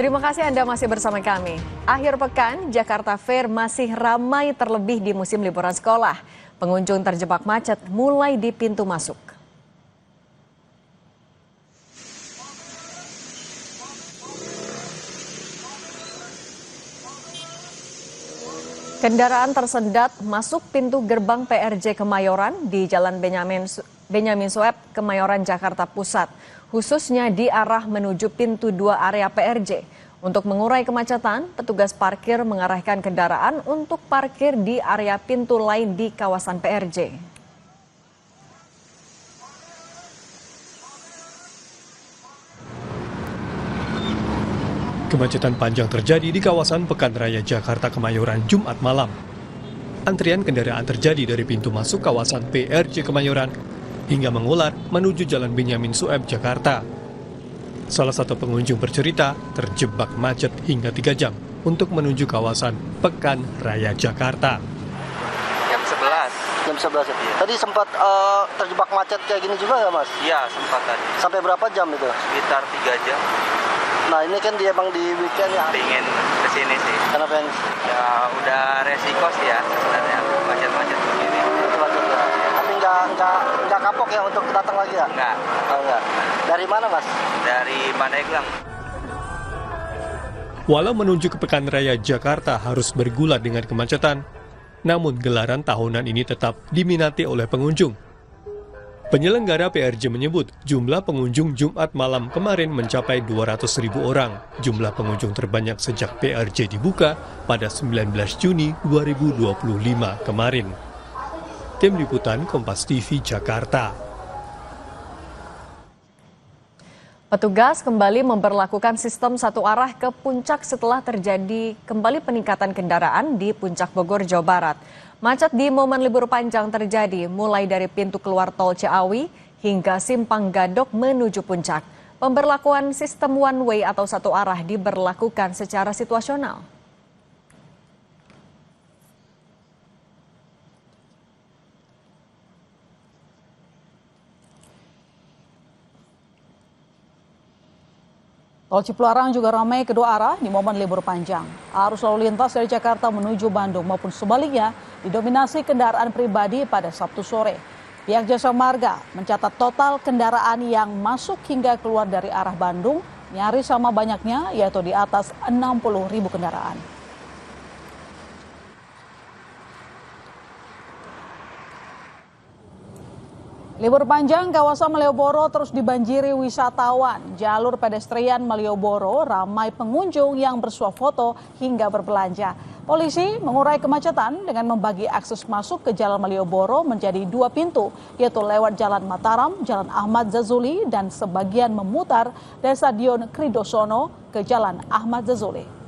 Terima kasih Anda masih bersama kami. Akhir pekan, Jakarta Fair masih ramai terlebih di musim liburan sekolah. Pengunjung terjebak macet mulai di pintu masuk. Kendaraan tersendat masuk pintu gerbang PRJ Kemayoran di Jalan Benyamin Sueb, Kemayoran, Jakarta Pusat, khususnya di arah menuju pintu 2 area PRJ. Untuk mengurai kemacetan, petugas parkir mengarahkan kendaraan untuk parkir di area pintu lain di kawasan PRJ. Kemacetan panjang terjadi di kawasan Pekan Raya Jakarta Kemayoran Jumat malam. Antrian kendaraan terjadi dari pintu masuk kawasan PRJ Kemayoran hingga mengular menuju Jalan Benyamin Sueb, Jakarta. Salah satu pengunjung bercerita terjebak macet hingga 3 jam untuk menuju kawasan Pekan Raya Jakarta. Jam 11. Jam 11 ya? Tadi sempat terjebak macet kayak gini juga ya Mas? Iya, sempat tadi. Sampai berapa jam itu? Sekitar 3 jam. Nah ini kan dia emang di weekend ya? Pengen kesini sih. Kenapa yang? Ya udah resiko sih ya sebenarnya macet-macet begini. Macet ya? Tapi nggak kapok ya untuk datang lagi ya? Enggak. Oh, enggak. Dari mana Mas? Dari Pandeglang. Walau menuju ke Pekan Raya Jakarta harus bergulat dengan kemacetan, namun gelaran tahunan ini tetap diminati oleh pengunjung. Penyelenggara PRJ menyebut jumlah pengunjung Jumat malam kemarin mencapai 200.000 orang. Jumlah pengunjung terbanyak sejak PRJ dibuka pada 19 Juni 2025 kemarin. Tim Liputan Kompas TV Jakarta. Petugas kembali memberlakukan sistem satu arah ke puncak setelah terjadi kembali peningkatan kendaraan di Puncak Bogor, Jawa Barat. Macet di momen libur panjang terjadi mulai dari pintu keluar tol Ciawi hingga Simpang Gadok menuju puncak. Pemberlakuan sistem one way atau satu arah diberlakukan secara situasional. Tol Cipularang juga ramai kedua arah di momen libur panjang. Arus lalu lintas dari Jakarta menuju Bandung maupun sebaliknya didominasi kendaraan pribadi pada Sabtu sore. Pihak Jasa Marga mencatat total kendaraan yang masuk hingga keluar dari arah Bandung nyaris sama banyaknya, yaitu di atas 60.000 kendaraan. Libur panjang kawasan Malioboro terus dibanjiri wisatawan. Jalur pedestrian Malioboro ramai pengunjung yang bersuah foto hingga berbelanja. Polisi mengurai kemacetan dengan membagi akses masuk ke Jalan Malioboro menjadi 2 pintu, yaitu lewat Jalan Mataram, Jalan Ahmad Zazuli, dan sebagian memutar dari Stadion Kridosono ke Jalan Ahmad Zazuli.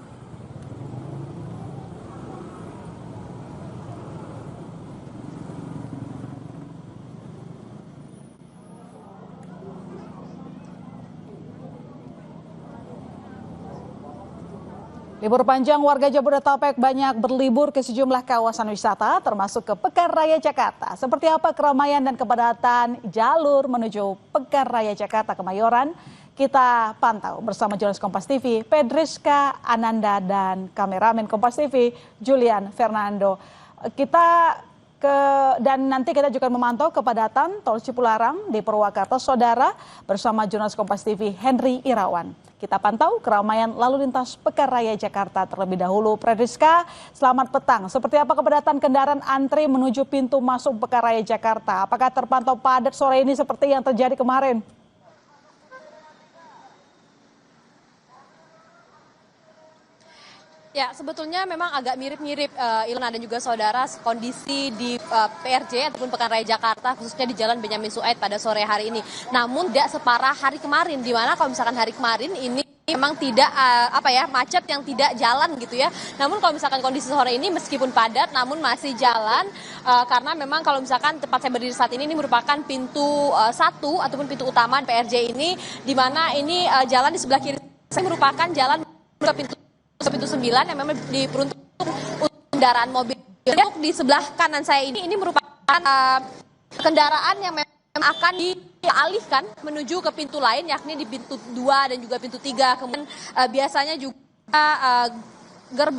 Libur panjang warga Jabodetabek banyak berlibur ke sejumlah kawasan wisata termasuk ke Pekan Raya Jakarta. Seperti apa keramaian dan kepadatan jalur menuju Pekan Raya Jakarta Kemayoran? Kita pantau bersama jurnalis Kompas TV Pedriska Ananda dan kameramen Kompas TV Julian Fernando. Dan nanti kita juga memantau kepadatan Tol Cipularang di Purwakarta, saudara, bersama jurnalis Kompas TV Henry Irawan. Kita pantau keramaian lalu lintas Pekan Raya Jakarta terlebih dahulu. Predriska, selamat petang. Seperti apa kepadatan kendaraan antri menuju pintu masuk Pekan Raya Jakarta? Apakah terpantau padat sore ini seperti yang terjadi kemarin? Ya, sebetulnya memang agak mirip-mirip Ilona dan juga saudara kondisi di PRJ ataupun Pekan Raya Jakarta khususnya di Jalan Benyamin Sueb pada sore hari ini. Namun tidak separah hari kemarin, di mana kalau misalkan hari kemarin ini memang tidak macet yang tidak jalan gitu ya. Namun kalau misalkan kondisi sore ini meskipun padat namun masih jalan karena memang kalau misalkan tempat saya berdiri saat ini merupakan pintu 1 ataupun pintu utama PRJ ini, di mana ini jalan di sebelah kiri saya merupakan jalan ke pintu 9 yang memang diperuntukkan untuk kendaraan mobil. Di sebelah kanan saya ini merupakan kendaraan yang memang akan dialihkan menuju ke pintu lain, yakni di pintu 2 dan juga pintu 3. Kemudian biasanya juga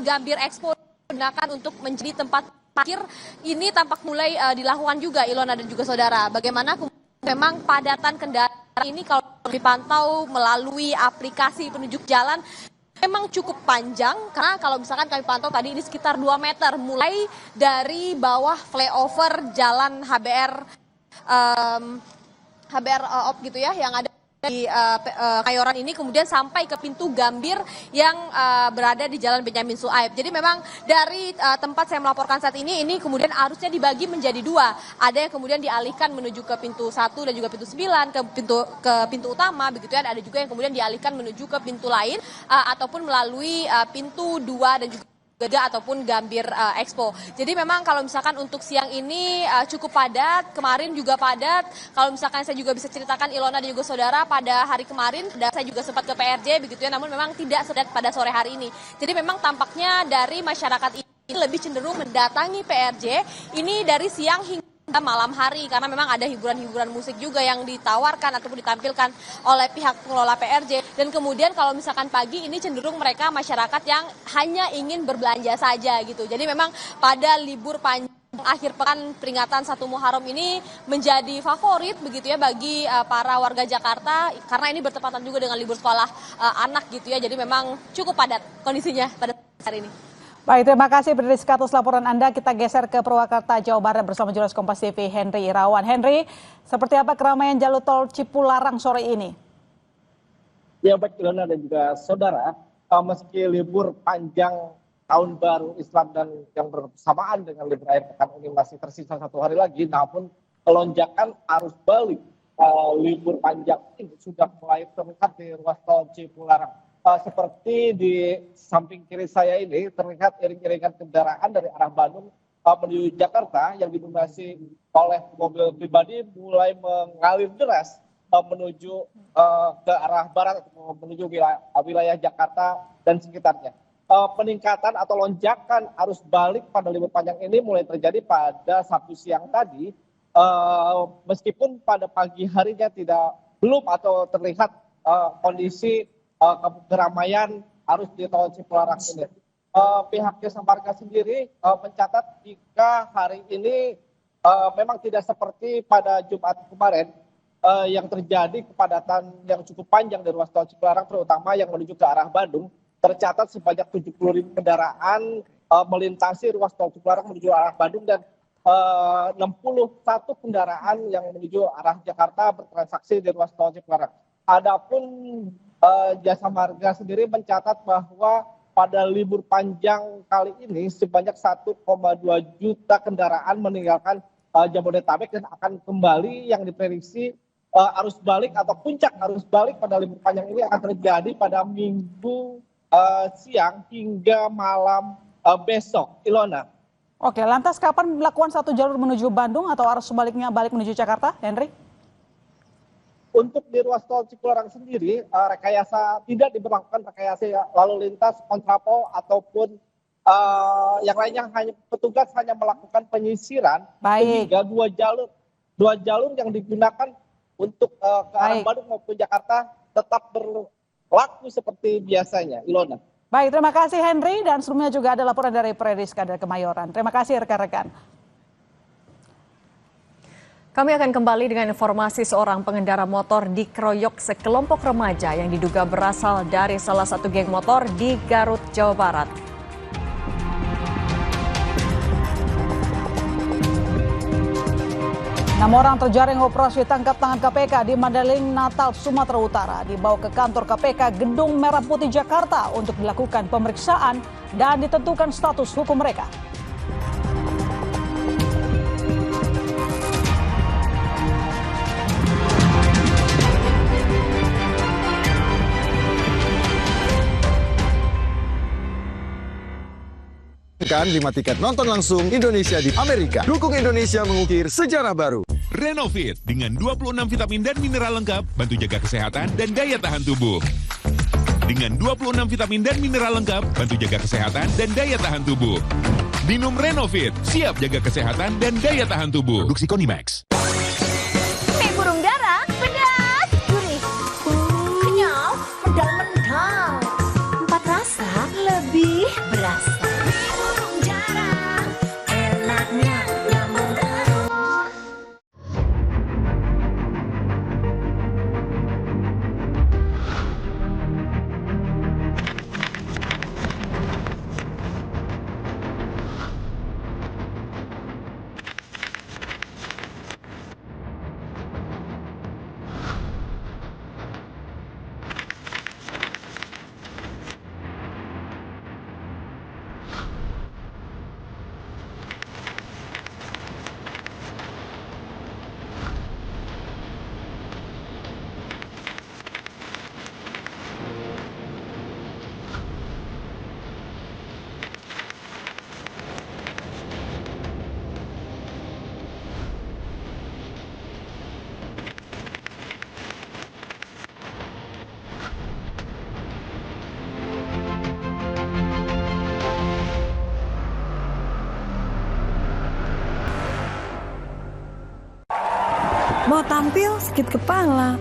Gambir Expo digunakan untuk menjadi tempat parkir. Ini tampak mulai dilakukan juga, Ilona dan juga saudara. Bagaimana memang padatan kendaraan ini kalau dipantau melalui aplikasi penunjuk jalan memang cukup panjang, karena kalau misalkan kami pantau tadi ini sekitar 2 meter mulai dari bawah flyover jalan HBR Op gitu ya, yang ada di Kayoran ini, kemudian sampai ke pintu Gambir yang berada di Jalan Benyamin Suaib. Jadi memang dari tempat saya melaporkan saat ini kemudian arusnya dibagi menjadi 2. Ada yang kemudian dialihkan menuju ke pintu 1 dan juga pintu 9 ke pintu utama begitu ya. Ada juga yang kemudian dialihkan menuju ke pintu lain ataupun melalui pintu 2 dan juga ataupun Gambir Expo. Jadi memang kalau misalkan untuk siang ini cukup padat, kemarin juga padat. Kalau misalkan saya juga bisa ceritakan Ilona dan juga saudara, pada hari kemarin saya juga sempat ke PRJ begitu ya, namun memang tidak sedat pada sore hari ini. Jadi memang tampaknya dari masyarakat ini lebih cenderung mendatangi PRJ ini dari siang hingga malam hari, karena memang ada hiburan-hiburan musik juga yang ditawarkan ataupun ditampilkan oleh pihak pengelola PRJ. Dan kemudian kalau misalkan pagi ini cenderung mereka masyarakat yang hanya ingin berbelanja saja gitu. Jadi memang pada libur panjang akhir pekan peringatan 1 Muharram ini menjadi favorit begitu ya bagi para warga Jakarta, karena ini bertepatan juga dengan libur sekolah anak gitu ya. Jadi memang cukup padat kondisinya pada hari ini. Baik, terima kasih Priska atas laporan Anda. Kita geser ke Purwakarta, Jawa Barat bersama jurnalis Kompas TV Henry Irawan. Henry, seperti apa keramaian jalur tol Cipularang sore ini? Ya baik Ilona dan juga saudara, meski libur panjang tahun baru Islam dan yang bersamaan dengan libur akhir pekan ini masih tersisa 1 hari lagi, namun lonjakan arus balik libur panjang ini sudah mulai terlihat di ruas tol Cipularang. Seperti di samping kiri saya ini terlihat iring-iringan kendaraan dari arah Bandung menuju Jakarta yang didominasi oleh mobil pribadi mulai mengalir deras menuju ke arah barat atau menuju wilayah Jakarta dan sekitarnya. Peningkatan atau lonjakan arus balik pada libur panjang ini mulai terjadi pada Sabtu siang tadi, meskipun pada pagi harinya belum atau terlihat kondisi keramaian arus di tol Cipularang ini. Pihak Jasa Marga sendiri mencatat jika hari ini memang tidak seperti pada Jumat kemarin yang terjadi kepadatan yang cukup panjang di ruas tol Cipularang, terutama yang menuju ke arah Bandung. Tercatat sebanyak 70.000 kendaraan melintasi ruas tol Cipularang menuju arah Bandung, dan 61 kendaraan yang menuju arah Jakarta bertransaksi di ruas tol Cipularang. Adapun Jasa Marga sendiri mencatat bahwa pada libur panjang kali ini sebanyak 1,2 juta kendaraan meninggalkan Jabodetabek dan akan kembali, yang diprediksi arus balik atau puncak arus balik pada libur panjang ini akan terjadi pada Minggu siang hingga malam besok. Ilona. Oke, lantas kapan melakukan 1 jalur menuju Bandung atau arus sebaliknya balik menuju Jakarta, Henry? Untuk di ruas tol Cipularang sendiri, tidak diberlakukan rekayasa lalu lintas kontraflow ataupun yang lainnya, petugas hanya melakukan penyisiran sehingga 2 jalur yang digunakan untuk ke arah Bandung maupun Jakarta tetap berlaku seperti biasanya. Ilona. Baik, terima kasih Henry, dan sebelumnya juga ada laporan dari Priska dari Kemayoran. Terima kasih rekan-rekan. Kami akan kembali dengan informasi seorang pengendara motor dikeroyok sekelompok remaja yang diduga berasal dari salah satu geng motor di Garut, Jawa Barat. Enam orang terjaring operasi tangkap tangan KPK di Mandailing, Natal, Sumatera Utara dibawa ke kantor KPK Gedung Merah Putih, Jakarta untuk dilakukan pemeriksaan dan ditentukan status hukum mereka. Kan 5 tiket nonton langsung Indonesia di Amerika. Dukung Indonesia mengukir sejarah baru. Renovit dengan 26 vitamin dan mineral lengkap, bantu jaga kesehatan dan daya tahan tubuh. Dengan 26 vitamin dan mineral lengkap, bantu jaga kesehatan dan daya tahan tubuh. Minum Renovit, siap jaga kesehatan dan daya tahan tubuh. Produksi Konimax. Mau tampil sakit kepala.